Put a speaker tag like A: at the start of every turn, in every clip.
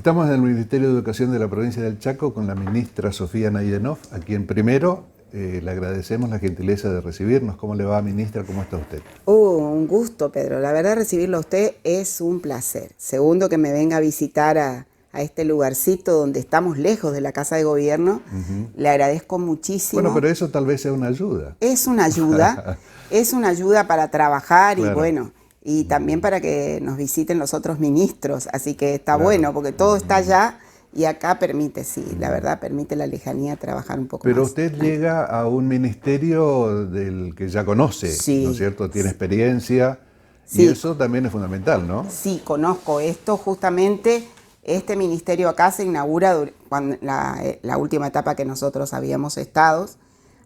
A: Estamos en el Ministerio de Educación de la provincia del Chaco con la ministra Sofía Naydenov, a quien primero le agradecemos la gentileza de recibirnos. ¿Cómo le va, ministra? ¿Cómo está usted?
B: Un gusto, Pedro. La verdad, recibirlo a usted es un placer. Segundo, que me venga a visitar a este lugarcito donde estamos lejos de la Casa de Gobierno. Le agradezco muchísimo.
A: Bueno, pero eso tal vez sea una ayuda.
B: Es una ayuda para trabajar. Claro. Y bueno, y también para que nos visiten los otros ministros. Así que está bueno, porque todo está allá. Y acá permite, sí, la verdad, permite la lejanía trabajar un poco más.
A: Pero usted llega a un ministerio del que ya conoce, sí, ¿no es cierto? Tiene experiencia, sí, y eso también es fundamental, ¿no?
B: Sí, conozco esto justamente. Este ministerio acá se inaugura cuando la última etapa que nosotros habíamos estado,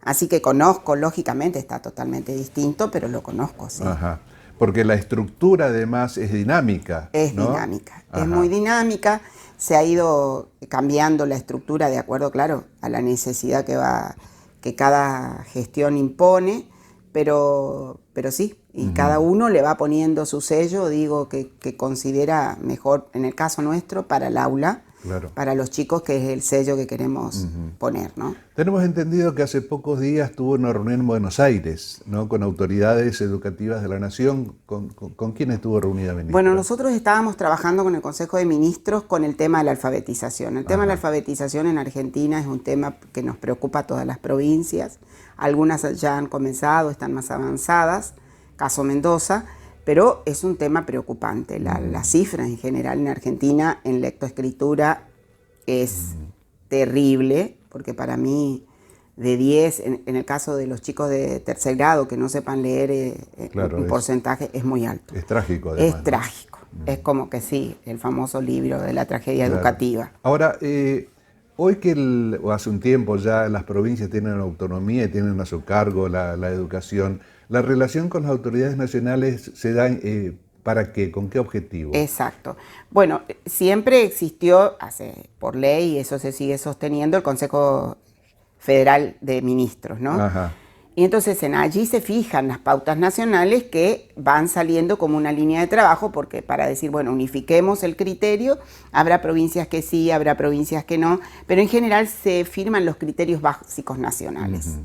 B: así que conozco, lógicamente está totalmente distinto, pero lo conozco, sí.
A: Ajá. Porque la estructura además es dinámica,
B: ¿no? Dinámica, es muy dinámica. Se ha ido cambiando la estructura de acuerdo, claro, a la necesidad que cada gestión impone, pero sí, y cada uno le va poniendo su sello, digo, que considera mejor, en el caso nuestro, para el aula, claro, para los chicos, que es el sello que queremos poner, ¿no?
A: Tenemos entendido que hace pocos días tuvo una reunión en Buenos Aires, ¿no? Con autoridades educativas de la Nación. ¿Con quién estuvo reunida, ministra?
B: Bueno, nosotros estábamos trabajando con el Consejo de Ministros con el tema de la alfabetización. El tema de la alfabetización en Argentina es un tema que nos preocupa a todas las provincias. Algunas ya han comenzado, están más avanzadas, caso Mendoza, pero es un tema preocupante. Las cifras en general en Argentina en lectoescritura es terrible, porque para mí de 10, en el caso de los chicos de tercer grado que no sepan leer, claro, un porcentaje es muy alto.
A: Es trágico, además.
B: Es trágico. Es como que sí, el famoso libro de la tragedia educativa.
A: Ahora, hoy o hace un tiempo ya las provincias tienen autonomía y tienen a su cargo la educación, ¿la relación con las autoridades nacionales se da para qué? ¿Con qué objetivo?
B: Exacto. Bueno, siempre existió, por ley, y eso se sigue sosteniendo, el Consejo Federal de Ministros, ¿no? Ajá. Y entonces allí se fijan las pautas nacionales que van saliendo como una línea de trabajo, porque para decir, bueno, unifiquemos el criterio, habrá provincias que sí, habrá provincias que no, pero en general se firman los criterios básicos nacionales,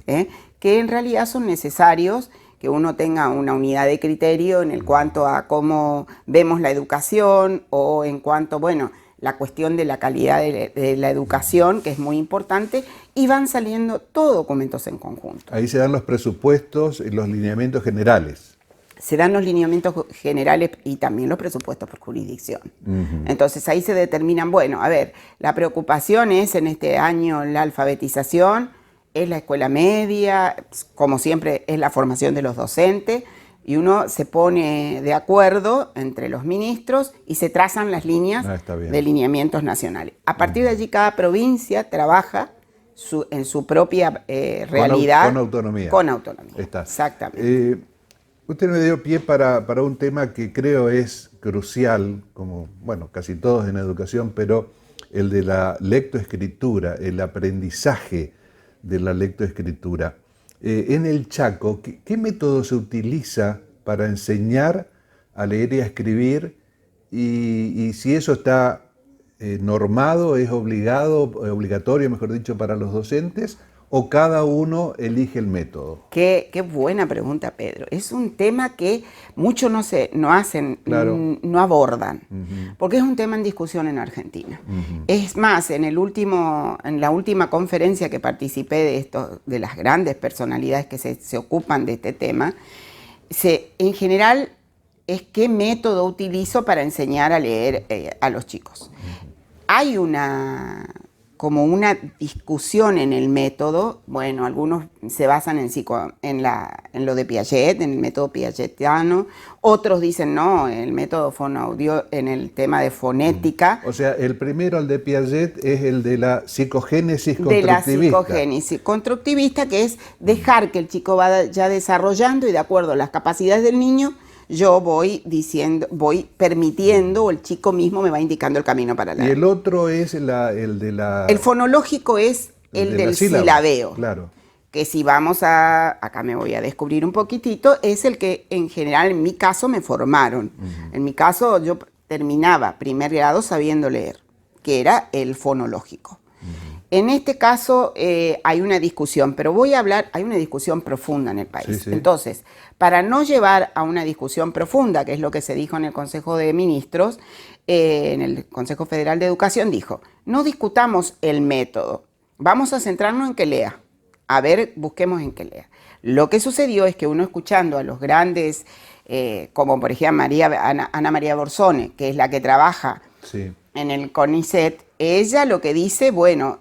B: que en realidad son necesarios, que uno tenga una unidad de criterio en cuanto a cómo vemos la educación o en cuanto, bueno, la cuestión de la calidad de la educación, que es muy importante, y van saliendo todos documentos en conjunto.
A: Ahí se dan los presupuestos y los lineamientos generales.
B: Se dan los lineamientos generales y también los presupuestos por jurisdicción. Entonces ahí se determinan, bueno, a ver, la preocupación es en este año la alfabetización, es la escuela media, como siempre es la formación de los docentes, y uno se pone de acuerdo entre los ministros y se trazan las líneas de lineamientos nacionales. A partir de allí cada provincia trabaja en su propia realidad.
A: Con autonomía.
B: Con autonomía,
A: está.
B: Exactamente.
A: Usted me dio pie para un tema que creo es crucial, como bueno, casi todos en educación, pero el de la lectoescritura, el aprendizaje de la lectoescritura. En el Chaco, ¿qué método se utiliza para enseñar a leer y a escribir? Y si eso está normado, es obligatorio, mejor dicho, para los docentes, ¿o cada uno elige el método?
B: Qué buena pregunta, Pedro. Es un tema que muchos no abordan, porque es un tema en discusión en Argentina. Es más, en la última conferencia que participé de las grandes personalidades que se ocupan de este tema, en general es qué método utilizo para enseñar a leer a los chicos. Hay como una discusión en el método. Bueno, algunos se basan en lo de Piaget, en el método piagetiano, otros dicen no, el método fonoaudio en el tema de fonética.
A: O sea, el primero, el de Piaget, es el de la psicogénesis constructivista.
B: De la psicogénesis constructivista, que es dejar que el chico vaya desarrollando y de acuerdo a las capacidades del niño, yo voy permitiendo, o el chico mismo me va indicando el camino para la.
A: Y el otro es el de la.
B: El fonológico es el del silabeo.
A: Claro.
B: Que si vamos acá me voy a descubrir un poquitito, es el que en general en mi caso me formaron. En mi caso yo terminaba primer grado sabiendo leer. que era el fonológico. En este caso hay una discusión, pero voy a hablar, hay una discusión profunda en el país.
A: Sí.
B: Entonces, para no llevar a una discusión profunda, que es lo que se dijo en el Consejo de Ministros, en el Consejo Federal de Educación dijo, no discutamos el método, vamos a centrarnos en que lea. A ver, busquemos en que lea. Lo que sucedió es que uno escuchando a los grandes, como por ejemplo Ana María Borzone, que es la que trabaja en el CONICET, ella lo que dice, bueno,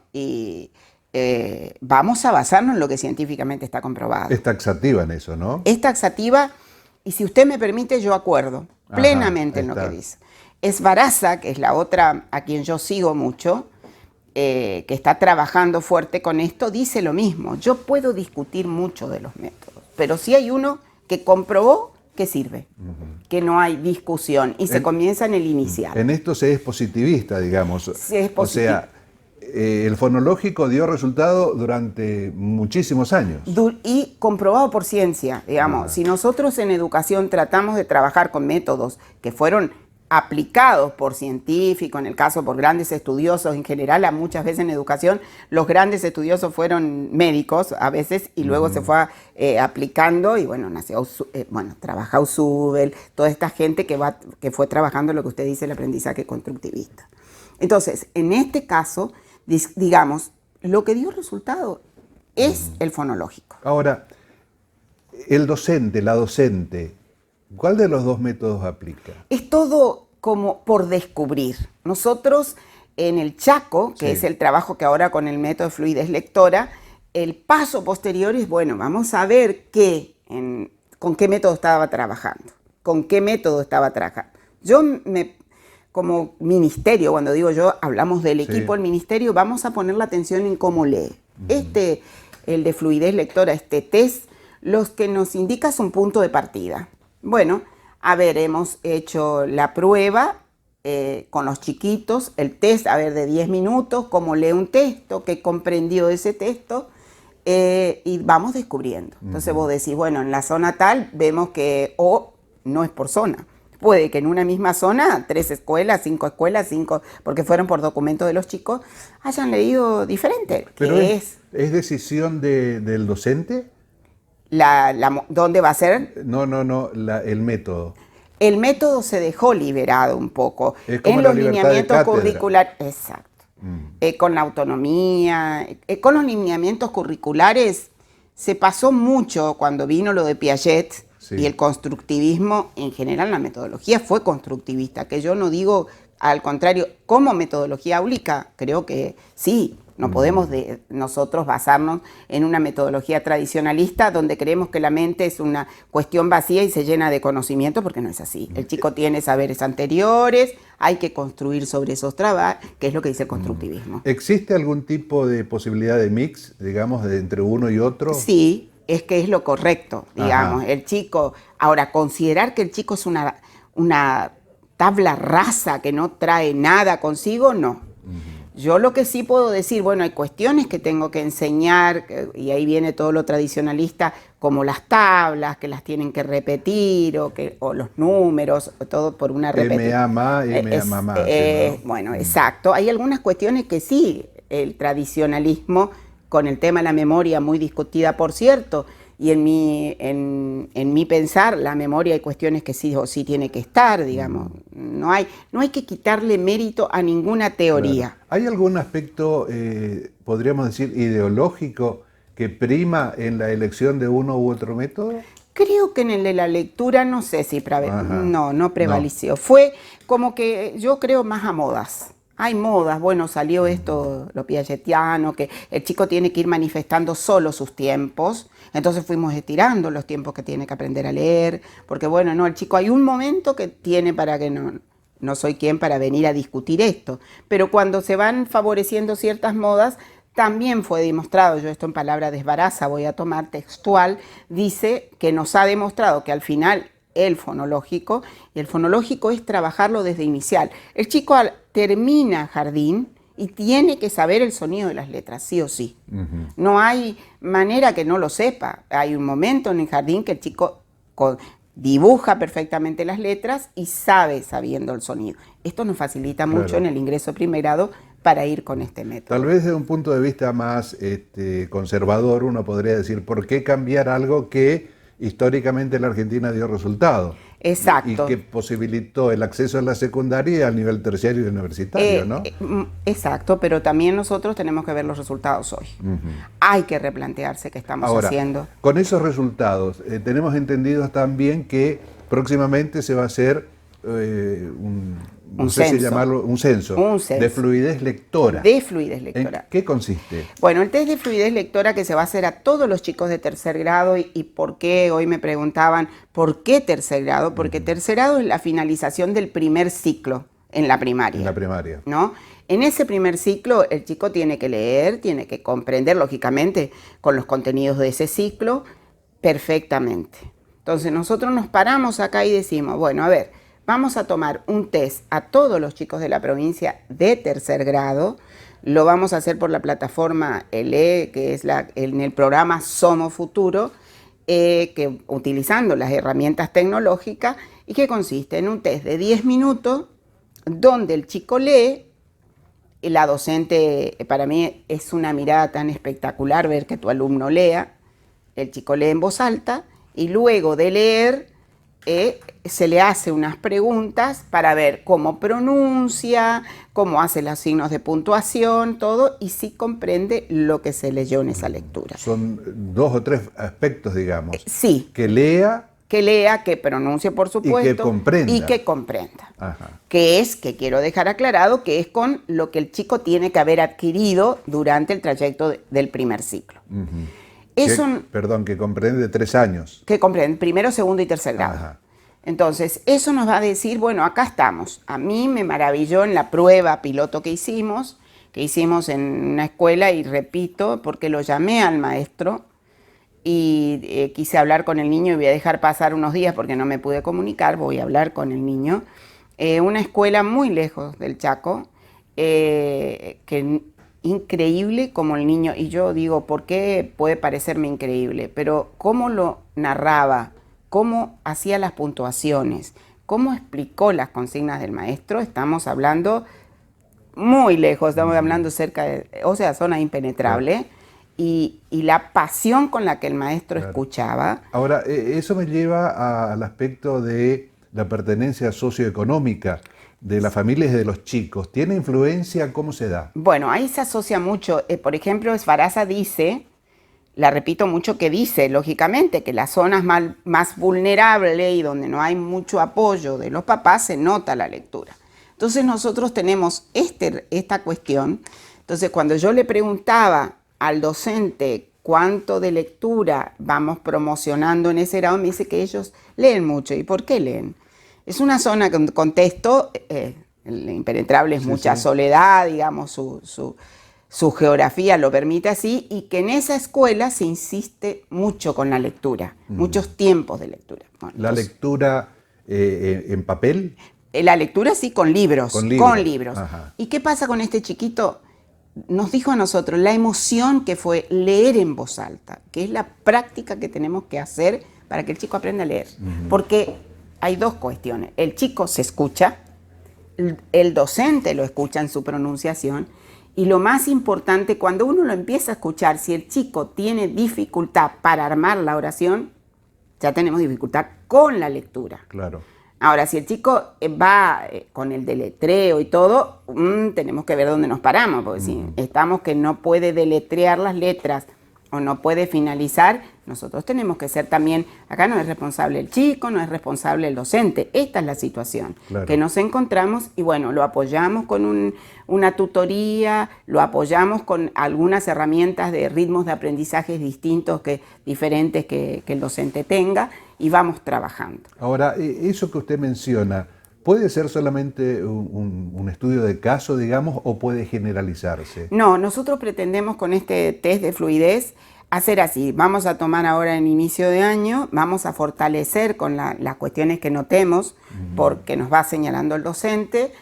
B: vamos a basarnos en lo que científicamente está comprobado.
A: Es taxativa en eso, ¿no?
B: Es taxativa y si usted me permite yo acuerdo plenamente en lo que dice. Esvaraza, que es la otra a quien yo sigo mucho, que está trabajando fuerte con esto, dice lo mismo. Yo puedo discutir mucho de los métodos, pero si hay uno que comprobó que sirve, que no hay discusión y se comienza en el inicial.
A: En esto se es positivista, digamos.
B: Se es
A: o sea, el fonológico dio resultado durante muchísimos años.
B: Y comprobado por ciencia, digamos. Si nosotros en educación tratamos de trabajar con métodos que fueron aplicados por científicos, en el caso por grandes estudiosos, en general, muchas veces en educación, los grandes estudiosos fueron médicos a veces y luego se fue aplicando y bueno, nació, trabaja Ausubel, toda esta gente que fue trabajando lo que usted dice, el aprendizaje constructivista. Entonces, en este caso, digamos, lo que dio resultado es el fonológico.
A: Ahora, el docente, la docente, ¿cuál de los dos métodos aplica?
B: Es todo como por descubrir. Nosotros en el Chaco, que es el trabajo que ahora con el método de fluidez lectora, el paso posterior es, bueno, vamos a ver con qué método estaba trabajando, Yo como ministerio, cuando digo yo, hablamos del equipo del ministerio, vamos a poner la atención en cómo lee. El de fluidez lectora, este test, los que nos indica es un punto de partida. Bueno, a ver, hemos hecho la prueba con los chiquitos, el test, a ver, de 10 minutos, cómo lee un texto, qué comprendió ese texto, y vamos descubriendo. Entonces vos decís, bueno, en la zona tal vemos que, no es por zona. Puede que en una misma zona, 3 escuelas, 5 escuelas, porque fueron por documento de los chicos, hayan leído diferente.
A: ¿Pero es decisión del docente?
B: ¿Dónde va a ser?
A: No, el método.
B: El método se dejó liberado un poco
A: en los lineamientos
B: curriculares. Exacto. Con la autonomía, con los lineamientos curriculares se pasó mucho cuando vino lo de Piaget y el constructivismo. En general la metodología fue constructivista, que yo no digo, al contrario, como metodología áulica, creo que sí. No podemos nosotros basarnos en una metodología tradicionalista donde creemos que la mente es una cuestión vacía y se llena de conocimiento, porque no es así. El chico tiene saberes anteriores, hay que construir sobre esos trabajos, que es lo que dice el constructivismo.
A: ¿Existe algún tipo de posibilidad de mix, digamos, entre uno y otro?
B: Sí, es que es lo correcto, digamos. El chico, ahora, considerar que el chico es una tabla rasa que no trae nada consigo, no. Yo lo que sí puedo decir, bueno, hay cuestiones que tengo que enseñar, y ahí viene todo lo tradicionalista, como las tablas, que las tienen que repetir, o los números, o todo por una repetición. Bueno, exacto. Hay algunas cuestiones que sí, el tradicionalismo, con el tema de la memoria, muy discutida, por cierto, y en mi pensar, la memoria hay cuestiones que sí o sí tiene que estar, digamos. No hay que quitarle mérito a ninguna teoría.
A: Claro. ¿Hay algún aspecto, podríamos decir, ideológico que prima en la elección de uno u otro método?
B: Creo que en el de la lectura, no sé si no prevaleció. Fue como que yo creo más a modas. Hay modas, bueno, salió esto, lo piagetiano, que el chico tiene que ir manifestando solo sus tiempos, entonces fuimos estirando los tiempos que tiene que aprender a leer, porque bueno, no, el chico hay un momento que tiene para que no soy quien para venir a discutir esto, pero cuando se van favoreciendo ciertas modas, también fue demostrado, yo esto en palabras de Esvaraza voy a tomar textual, dice que nos ha demostrado que al final el fonológico es trabajarlo desde inicial. El chico termina jardín y tiene que saber el sonido de las letras, sí o sí. No hay manera que no lo sepa. Hay un momento en el jardín que el chico dibuja perfectamente las letras y sabe sabiendo el sonido. Esto nos facilita mucho en el ingreso a primer grado para ir con este método.
A: Tal vez desde un punto de vista más conservador uno podría decir, ¿por qué cambiar algo que históricamente en la Argentina dio resultado?
B: Exacto.
A: Y que posibilitó el acceso a la secundaria y al nivel terciario y universitario, ¿no?
B: Exacto, pero también nosotros tenemos que ver los resultados hoy. Hay que replantearse qué estamos haciendo.
A: Con esos resultados, tenemos entendido también que próximamente se va a hacer un censo de fluidez lectora.
B: De fluidez lectora.
A: ¿En qué consiste?
B: Bueno, el test de fluidez lectora que se va a hacer a todos los chicos de tercer grado y por qué, hoy me preguntaban, ¿por qué tercer grado? Porque tercer grado es la finalización del primer ciclo en la primaria.
A: En la primaria.
B: ¿No? En ese primer ciclo el chico tiene que leer, tiene que comprender, lógicamente, con los contenidos de ese ciclo perfectamente. Entonces nosotros nos paramos acá y decimos, bueno, a ver, vamos a tomar un test a todos los chicos de la provincia de tercer grado. Lo vamos a hacer por la plataforma ELE, que es en el programa Somos Futuro, que utilizando las herramientas tecnológicas y que consiste en un test de 10 minutos donde el chico lee. Y la docente, para mí es una mirada tan espectacular ver que tu alumno lea. El chico lee en voz alta y luego de leer se le hace unas preguntas para ver cómo pronuncia, cómo hace los signos de puntuación, todo, y si comprende lo que se leyó en esa lectura.
A: Son 2 o 3 aspectos, digamos.
B: Sí.
A: Que lea,
B: que pronuncie, por supuesto.
A: Y que comprenda.
B: Y que comprenda.
A: Ajá.
B: Que quiero dejar aclarado, que es con lo que el chico tiene que haber adquirido durante el trayecto del primer ciclo.
A: Que comprende de 3 años.
B: Que comprende primero, segundo y tercer grado.
A: Ajá.
B: Entonces, eso nos va a decir, bueno, acá estamos. A mí me maravilló en la prueba piloto que hicimos en una escuela, y repito, porque lo llamé al maestro y quise hablar con el niño y voy a dejar pasar unos días porque no me pude comunicar, voy a hablar con el niño. Una escuela muy lejos del Chaco, que increíble como el niño, y yo digo, ¿por qué puede parecerme increíble? Pero cómo lo narraba, cómo hacía las puntuaciones, cómo explicó las consignas del maestro, estamos hablando muy lejos, estamos hablando cerca de, zona impenetrable, y la pasión con la que el maestro escuchaba.
A: Ahora, eso me lleva al aspecto de la pertenencia socioeconómica de las familias y de los chicos. ¿Tiene influencia? ¿Cómo se da?
B: Bueno, ahí se asocia mucho. Por ejemplo, Esfaraza dice, la repito mucho, que dice, lógicamente, que las zonas más vulnerables y donde no hay mucho apoyo de los papás se nota la lectura. Entonces nosotros tenemos esta cuestión. Entonces cuando yo le preguntaba al docente cuánto de lectura vamos promocionando en ese grado, me dice que ellos leen mucho. ¿Y por qué leen? Es una zona con contexto, el impenetrable es mucha soledad, digamos, su geografía lo permite así, y que en esa escuela se insiste mucho con la lectura, muchos tiempos de lectura. Bueno,
A: ¿La lectura en papel?
B: La lectura sí, con libros. Con libros.
A: Ajá.
B: ¿Y qué pasa con este chiquito? Nos dijo a nosotros la emoción que fue leer en voz alta, que es la práctica que tenemos que hacer para que el chico aprenda a leer. Porque hay dos cuestiones. El chico se escucha, el docente lo escucha en su pronunciación, y lo más importante, cuando uno lo empieza a escuchar, si el chico tiene dificultad para armar la oración, ya tenemos dificultad con la lectura.
A: Claro.
B: Ahora, si el chico va con el deletreo y todo, tenemos que ver dónde nos paramos, porque si estamos que no puede deletrear las letras o no puede finalizar, nosotros tenemos que ser también, acá no es responsable el chico, no es responsable el docente, esta es la situación que nos encontramos, y bueno, lo apoyamos con una tutoría, lo apoyamos con algunas herramientas de ritmos de aprendizaje distintos, diferentes que el docente tenga, y vamos trabajando.
A: Ahora, eso que usted menciona, ¿puede ser solamente un estudio de caso, digamos, o puede generalizarse?
B: No, nosotros pretendemos con este test de fluidez hacer así. Vamos a tomar ahora en inicio de año, vamos a fortalecer con las cuestiones que notemos, porque nos va señalando el docente,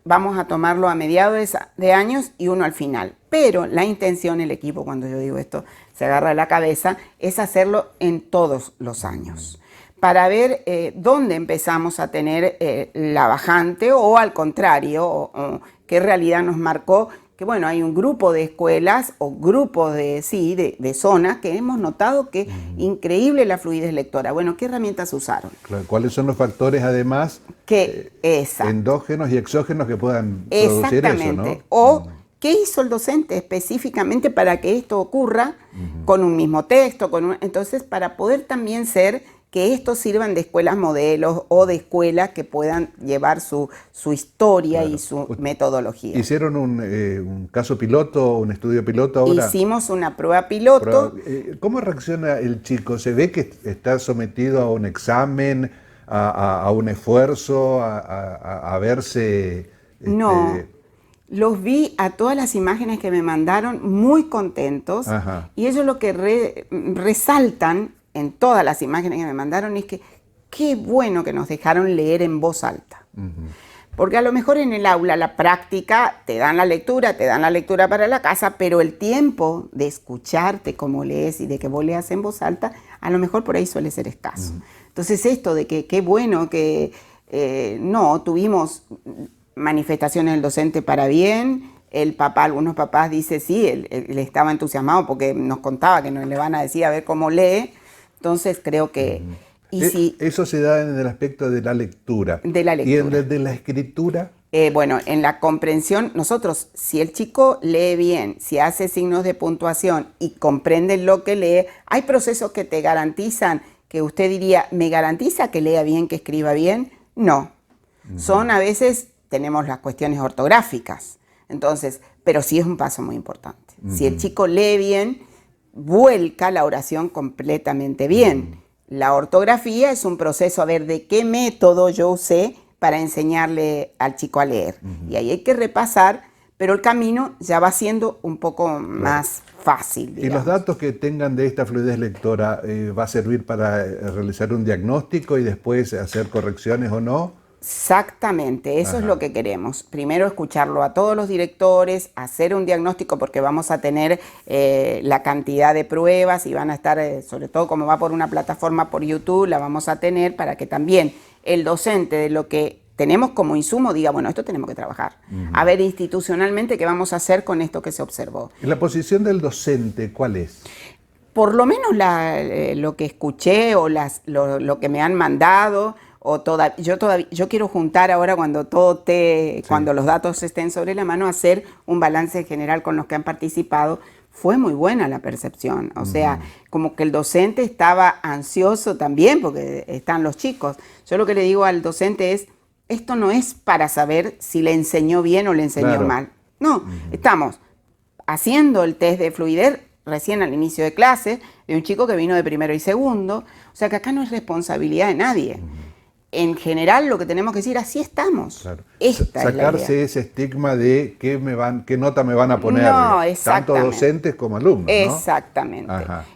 B: vamos a tomarlo a mediados de años y uno al final. Pero la intención, el equipo, cuando yo digo esto, se agarra la cabeza, es hacerlo en todos los años. para ver dónde empezamos a tener la bajante o al contrario, o qué realidad nos marcó que bueno, hay un grupo de escuelas o grupos de zonas que hemos notado que increíble la fluidez lectora. Bueno, ¿qué herramientas usaron?
A: Claro, ¿cuáles son los factores además endógenos y exógenos que puedan producir eso, ¿no?
B: O ¿qué hizo el docente específicamente para que esto ocurra con un mismo texto? Entonces, para poder también ser que estos sirvan de escuelas modelos o de escuelas que puedan llevar su historia y su metodología.
A: ¿Hicieron un caso piloto, un estudio piloto ahora?
B: Hicimos una prueba piloto.
A: ¿Cómo reacciona el chico? ¿Se ve que está sometido a un examen, a un esfuerzo, a verse...?
B: No, los vi a todas las imágenes que me mandaron muy contentos.
A: Ajá.
B: Y ellos lo que resaltan en todas las imágenes que me mandaron es que qué bueno que nos dejaron leer en voz alta. Porque a lo mejor en el aula, la práctica, te dan la lectura para la casa, pero el tiempo de escucharte cómo lees y de que vos leas en voz alta, a lo mejor por ahí suele ser escaso. Entonces esto de que qué bueno que no, tuvimos manifestaciones del docente para bien. El papá, algunos papás dicen sí, él estaba entusiasmado porque nos contaba que nos le van a decir a ver cómo lee. Entonces creo que...
A: Eso se da en el aspecto de la lectura.
B: De la lectura.
A: ¿Y en el de la escritura?
B: Bueno, en la comprensión, nosotros, si el chico lee bien, si hace signos de puntuación y comprende lo que lee, hay procesos que te garantizan, que usted diría, ¿me garantiza que lea bien, que escriba bien? No. Son a veces, tenemos las cuestiones ortográficas. Entonces, pero sí es un paso muy importante. Si el chico lee bien, vuelca la oración completamente bien. La ortografía es un proceso a ver de qué método yo usé para enseñarle al chico a leer. Y ahí hay que repasar, pero el camino ya va siendo un poco más fácil, digamos.
A: ¿Y los datos que tengan de esta fluidez lectora va a servir para realizar un diagnóstico y después hacer correcciones o no?
B: Exactamente, eso es lo que queremos. Primero escucharlo a todos los directores, hacer un diagnóstico porque vamos a tener la cantidad de pruebas y van a estar, sobre todo como va por una plataforma por YouTube, la vamos a tener para que también el docente de lo que tenemos como insumo diga, bueno, esto tenemos que trabajar. A ver institucionalmente qué vamos a hacer con esto que se observó.
A: ¿La posición del docente cuál es?
B: Por lo menos lo que escuché o lo que me han mandado... Yo quiero juntar ahora cuando cuando los datos estén sobre la mano, hacer un balance general con los que han participado. Fue muy buena la percepción, o sea, como que el docente estaba ansioso también porque están los chicos. Yo lo que le digo al docente es, esto no es para saber si le enseñó bien o le enseñó mal. No, estamos haciendo el test de fluidez recién al inicio de clase de un chico que vino de primero y segundo, o sea que acá no es responsabilidad de nadie. En general lo que tenemos que decir, así estamos.
A: Claro.
B: Sacarse
A: ese estigma de qué nota me van a poner, tanto docentes como alumnos, ¿no?
B: Exactamente.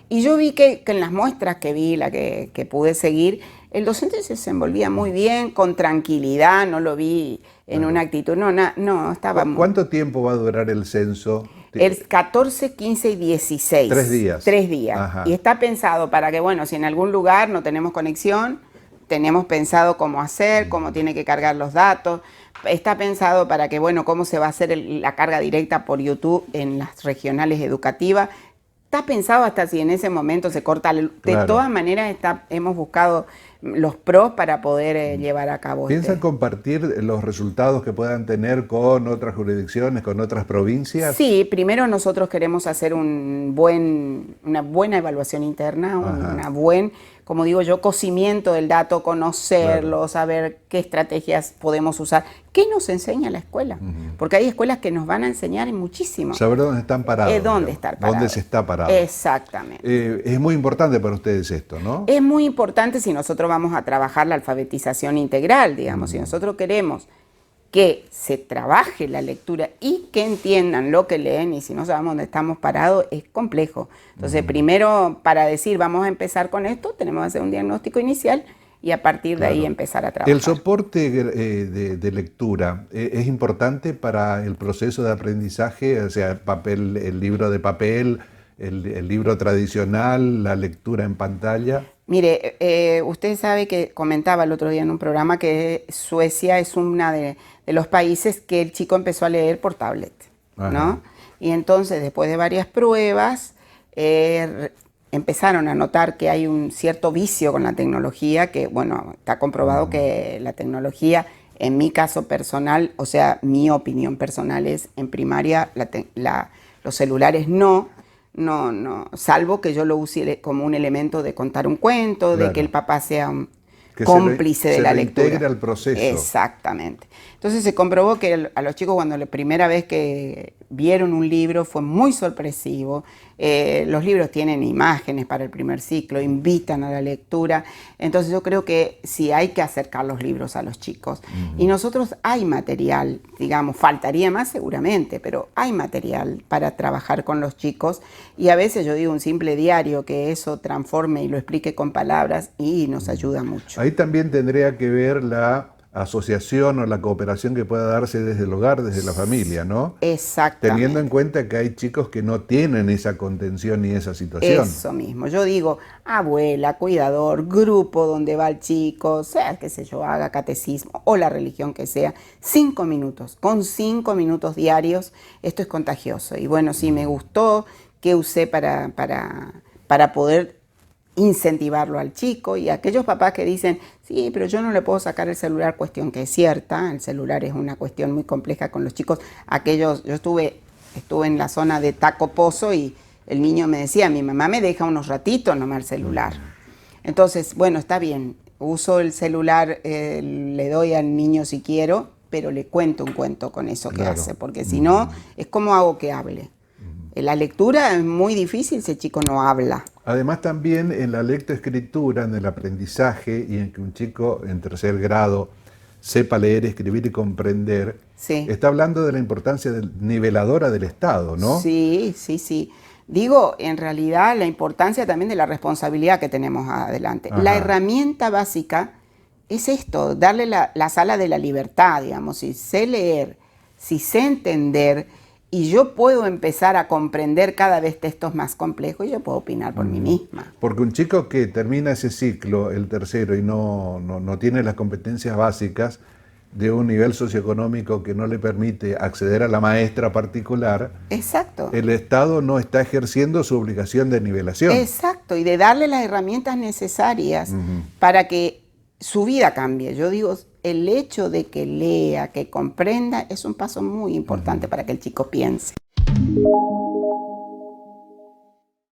B: Y yo vi que en las muestras que vi, que pude seguir, el docente se desenvolvía muy bien, con tranquilidad, no lo vi en una actitud, no, estaba...
A: ¿Cuánto tiempo va a durar el censo?
B: El 14, 15 y 16.
A: 3 días.
B: 3 días. Y está pensado para que, bueno, si en algún lugar no tenemos conexión, tenemos pensado cómo hacer, cómo tiene que cargar los datos. Está pensado para que, bueno, cómo se va a hacer la carga directa por YouTube en las regionales educativas. Está pensado hasta si en ese momento se corta. De todas maneras, hemos buscado los pros para poder llevar a cabo.
A: ¿Piensan compartir los resultados que puedan tener con otras jurisdicciones, con otras provincias?
B: Sí, primero nosotros queremos hacer una buena evaluación interna, como digo yo, cocimiento del dato, conocerlo, saber qué estrategias podemos usar. ¿Qué nos enseña la escuela? Porque hay escuelas que nos van a enseñar muchísimo.
A: Saber dónde están parados.
B: ¿Dónde estar parados?
A: ¿Dónde se está parado?
B: Exactamente.
A: Es muy importante para ustedes esto, ¿no?
B: Es muy importante si nosotros vamos a trabajar la alfabetización integral, digamos. Si nosotros queremos que se trabaje la lectura y que entiendan lo que leen, y si no sabemos dónde estamos parados, es complejo. Entonces, primero, para decir vamos a empezar con esto, tenemos que hacer un diagnóstico inicial y a partir de ahí empezar a trabajar.
A: ¿El soporte de lectura es importante para el proceso de aprendizaje? O sea, el libro de papel, el libro tradicional, la lectura en pantalla.
B: Mire, usted sabe que comentaba el otro día en un programa que Suecia es uno de los países que el chico empezó a leer por tablet, ¿no? Ajá. Y entonces, después de varias pruebas, empezaron a notar que hay un cierto vicio con la tecnología, que, bueno, está comprobado que la tecnología, en mi caso personal, o sea, mi opinión personal es, en primaria, los celulares no, salvo que yo lo use como un elemento de contar un cuento, claro, de que el papá sea un cómplice de la lectura.
A: Se integra al proceso.
B: Exactamente. Entonces se comprobó que a los chicos, cuando la primera vez que vieron un libro, fue muy sorpresivo. Los libros tienen imágenes para el primer ciclo, invitan a la lectura. Entonces yo creo que sí hay que acercar los libros a los chicos. Y nosotros hay material, digamos, faltaría más seguramente, pero hay material para trabajar con los chicos. Y a veces yo digo un simple diario que eso transforme y lo explique con palabras y nos ayuda mucho.
A: Ahí también tendría que ver la asociación o la cooperación que pueda darse desde el hogar, desde la familia, ¿no?
B: Exactamente.
A: Teniendo en cuenta que hay chicos que no tienen esa contención ni esa situación.
B: Eso mismo. Yo digo, abuela, cuidador, grupo donde va el chico, sea, qué sé yo, haga catecismo o la religión que sea, 5 minutos. Con 5 minutos diarios, esto es contagioso. Y bueno, sí, me gustó, que usé para poder incentivarlo al chico, y aquellos papás que dicen, sí, pero yo no le puedo sacar el celular, cuestión que es cierta, el celular es una cuestión muy compleja con los chicos. Yo estuve en la zona de Taco Pozo y el niño me decía, mi mamá me deja unos ratitos nomás el celular. Entonces, bueno, está bien, uso el celular, le doy al niño si quiero, pero le cuento un cuento con eso que hace, porque si no, es como hago que hable. La lectura es muy difícil si el chico no habla.
A: Además también en la lectoescritura, en el aprendizaje y en que un chico en 3er grado sepa leer, escribir y comprender, sí, está hablando de la importancia niveladora del Estado, ¿no?
B: Sí, sí, sí. Digo, en realidad, la importancia también de la responsabilidad que tenemos adelante. Ajá. La herramienta básica es esto, darle la sala de la libertad, digamos. Si sé leer, si sé entender, y yo puedo empezar a comprender cada vez textos más complejos, y yo puedo opinar por mí misma.
A: Porque un chico que termina ese ciclo, el 3º, y no tiene las competencias básicas de un nivel socioeconómico que no le permite acceder a la maestra particular,
B: exacto,
A: el Estado no está ejerciendo su obligación de nivelación.
B: Exacto, y de darle las herramientas necesarias para que su vida cambie. Yo digo, el hecho de que lea, que comprenda, es un paso muy importante para que el chico piense.